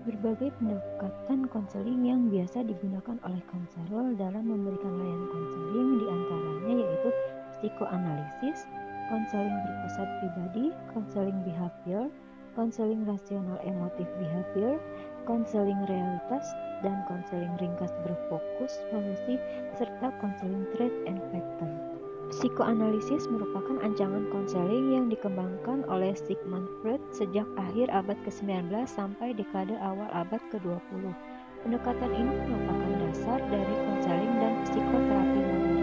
Berbagai pendekatan konseling yang biasa digunakan oleh konselor dalam memberikan layanan konseling diantaranya yaitu psikoanalisis, konseling berpusat pribadi, konseling behavior, konseling rasional emotif behavior, konseling realitas, dan konseling ringkas berfokus solusi, serta konseling threat and pattern. Psikoanalisis merupakan ancaman konseling yang dikembangkan oleh Sigmund Freud sejak akhir abad ke-19 sampai dekade awal abad ke-20. Pendekatan ini merupakan dasar dari konseling dan psikoterapi modern.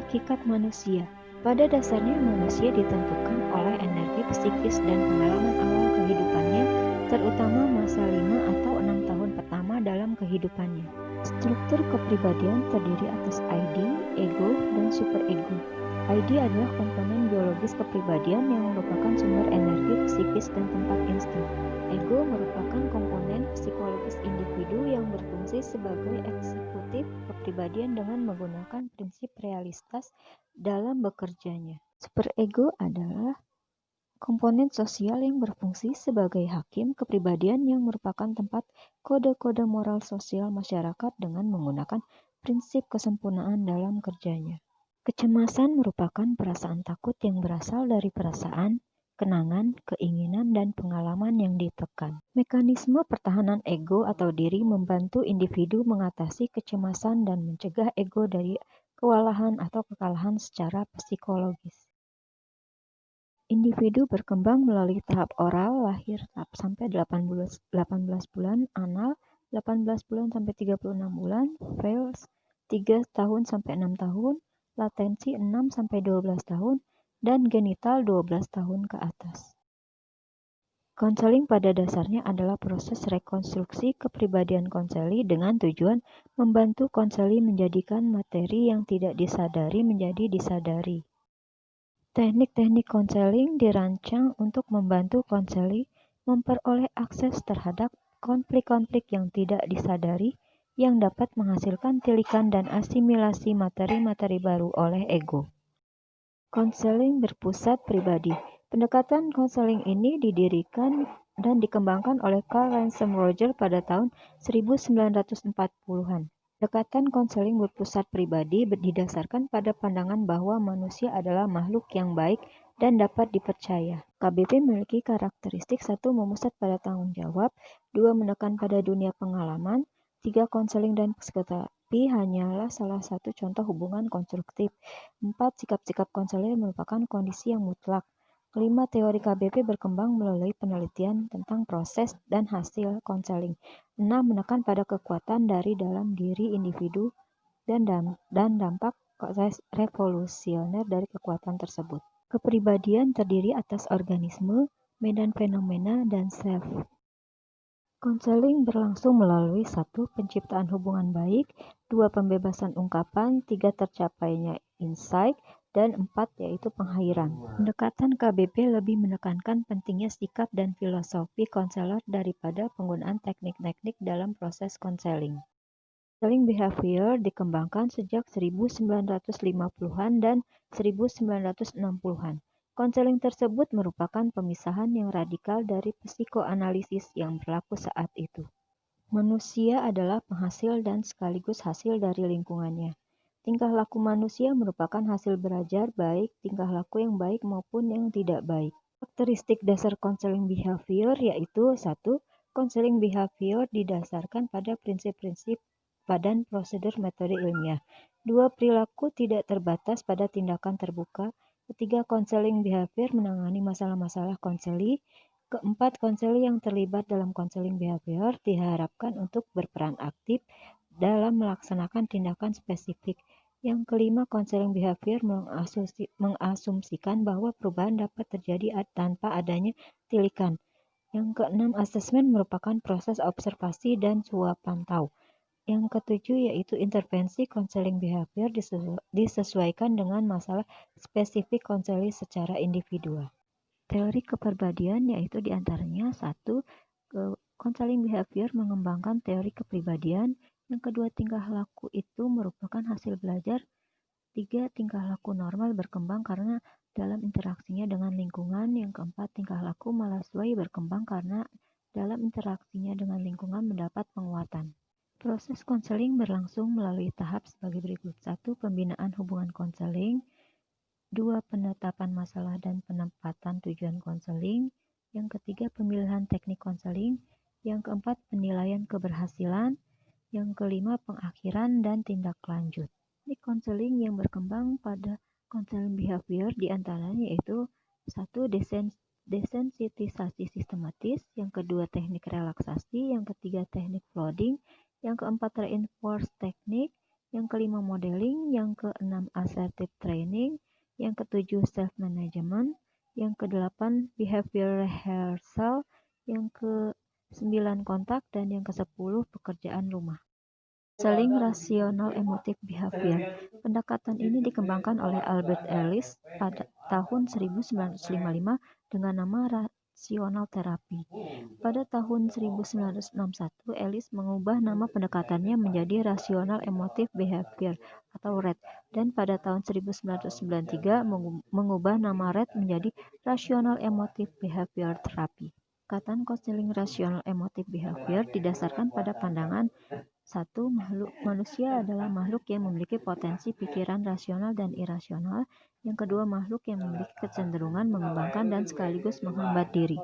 Hakikat manusia. Pada dasarnya manusia ditentukan oleh energi psikis dan pengalaman awal kehidupannya, terutama masa 5 atau 6 tahun pertama dalam kehidupannya. Struktur kepribadian terdiri atas ID, ego, dan superego. ID adalah komponen biologis kepribadian yang merupakan sumber energi psikis dan tempat insting. Ego merupakan komponen psikologis individu yang berfungsi sebagai eksekutif kepribadian dengan menggunakan prinsip realitas dalam bekerjanya. Superego adalah komponen sosial yang berfungsi sebagai hakim kepribadian yang merupakan tempat kode-kode moral sosial masyarakat dengan menggunakan prinsip kesempurnaan dalam kerjanya. Kecemasan merupakan perasaan takut yang berasal dari perasaan, kenangan, keinginan, dan pengalaman yang ditekan. Mekanisme pertahanan ego atau diri membantu individu mengatasi kecemasan dan mencegah ego dari kewalahan atau kekalahan secara psikologis. Individu berkembang melalui tahap oral, lahir sampai 18 bulan, anal 18 bulan sampai 36 bulan, phase 3 tahun sampai 6 tahun, latensi 6 sampai 12 tahun, dan genital 12 tahun ke atas. Konseling pada dasarnya adalah proses rekonstruksi kepribadian konseli dengan tujuan membantu konseli menjadikan materi yang tidak disadari menjadi disadari. Teknik-teknik konseling dirancang untuk membantu konseli memperoleh akses terhadap konflik-konflik yang tidak disadari yang dapat menghasilkan tilikan dan asimilasi materi-materi baru oleh ego. Konseling berpusat pribadi. Pendekatan konseling ini didirikan dan dikembangkan oleh Carl Ransom Roger pada tahun 1940-an. Pendekatan konseling berpusat pribadi didasarkan pada pandangan bahwa manusia adalah makhluk yang baik dan dapat dipercaya. KBP memiliki karakteristik 1. Memusat pada tanggung jawab, 2. Menekan pada dunia pengalaman, 3. Konseling dan psikoterapi hanyalah salah satu contoh hubungan konstruktif, 4. Sikap-sikap konseling merupakan kondisi yang mutlak, 5. Teori KBP berkembang melalui penelitian tentang proses dan hasil konseling. 6. Menekan pada kekuatan dari dalam diri individu dan dampak revolusioner dari kekuatan tersebut. Kepribadian terdiri atas organisme, medan fenomena, dan self. Konseling berlangsung melalui 1. Penciptaan hubungan baik, 2. Pembebasan ungkapan, 3. Tercapainya insight, dan 4. Yaitu penghairan. Pendekatan KBP lebih menekankan pentingnya sikap dan filosofi konselor daripada penggunaan teknik-teknik dalam proses konseling. Konseling behavior dikembangkan sejak 1950-an dan 1960-an. Konseling tersebut merupakan pemisahan yang radikal dari psikoanalisis yang berlaku saat itu. Manusia adalah penghasil dan sekaligus hasil dari lingkungannya. Tingkah laku manusia merupakan hasil belajar baik tingkah laku yang baik maupun yang tidak baik. Karakteristik dasar konseling behavior yaitu 1. Konseling behavior didasarkan pada prinsip-prinsip dan prosedur metode ilmiah. 2. Perilaku tidak terbatas pada tindakan terbuka. 3. Konseling behavior menangani masalah-masalah konseli. 4. Konseli yang terlibat dalam konseling behavior diharapkan untuk berperan aktif dalam melaksanakan tindakan spesifik. Yang kelima, konseling behavior mengasumsikan bahwa perubahan dapat terjadi tanpa adanya tilikan. Yang keenam, asesmen merupakan proses observasi dan suap pantau. Yang ketujuh yaitu intervensi konseling behavior disesuaikan dengan masalah spesifik konseli secara individual. Teori kepribadian yaitu diantaranya 1. Konseling behavior mengembangkan teori kepribadian. Yang kedua, tingkah laku itu merupakan hasil belajar. 3. Tingkah laku normal berkembang karena dalam interaksinya dengan lingkungan. Yang keempat, tingkah laku mahasiswa berkembang karena dalam interaksinya dengan lingkungan mendapat penguatan. Proses konseling berlangsung melalui tahap sebagai berikut. 1. Pembinaan hubungan konseling. 2. Penetapan masalah dan penempatan tujuan konseling. Yang ketiga, pemilihan teknik konseling. Yang keempat, penilaian keberhasilan. Yang kelima, pengakhiran dan tindak lanjut. Teknik konseling yang berkembang pada konseling behavior diantaranya yaitu 1. Desensitisasi sistematis. Yang kedua, teknik relaksasi. Yang ketiga, teknik flooding. Yang keempat, reinforce teknik. Yang kelima, modeling. Yang keenam, assertive training. Yang ketujuh, self-management. Yang kedelapan, behavior rehearsal. Yang ke-9, kontak. Dan yang ke-10, pekerjaan rumah. Konseling rasional emotif behavior. Pendekatan ini dikembangkan oleh Albert Ellis pada tahun 1955 dengan nama rasional terapi. Pada tahun 1961, Ellis mengubah nama pendekatannya menjadi rasional emotif behavior atau RED, dan pada tahun 1993 mengubah nama RED menjadi rasional emotif behavior therapy. Pendekatan konseling rasional emotif behavior didasarkan pada pandangan 1. Manusia adalah makhluk yang memiliki potensi pikiran rasional dan irasional. Yang kedua, makhluk yang memiliki kecenderungan mengembangkan dan sekaligus menghambat diri.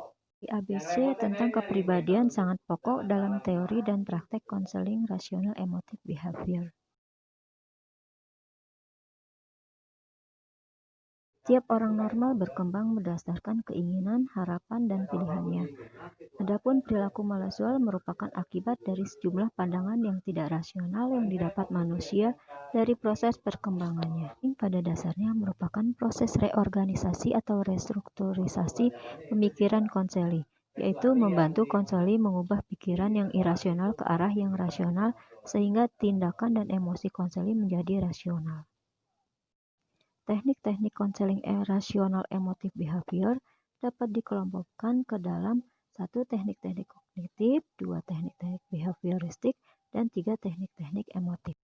ABC tentang kepribadian sangat pokok dalam teori dan praktek konseling rasional emotif behavior. Setiap orang normal berkembang berdasarkan keinginan, harapan, dan pilihannya. Adapun perilaku malasual merupakan akibat dari sejumlah pandangan yang tidak rasional yang didapat manusia dari proses perkembangannya. Pada dasarnya merupakan proses reorganisasi atau restrukturisasi pemikiran konseli, yaitu membantu konseli mengubah pikiran yang irasional ke arah yang rasional sehingga tindakan dan emosi konseli menjadi rasional. Teknik-teknik konseling rasional emotif behavior dapat dikelompokkan ke dalam 1. Teknik-teknik kognitif, 2. Teknik-teknik behavioristik, dan 3. Teknik-teknik emotif.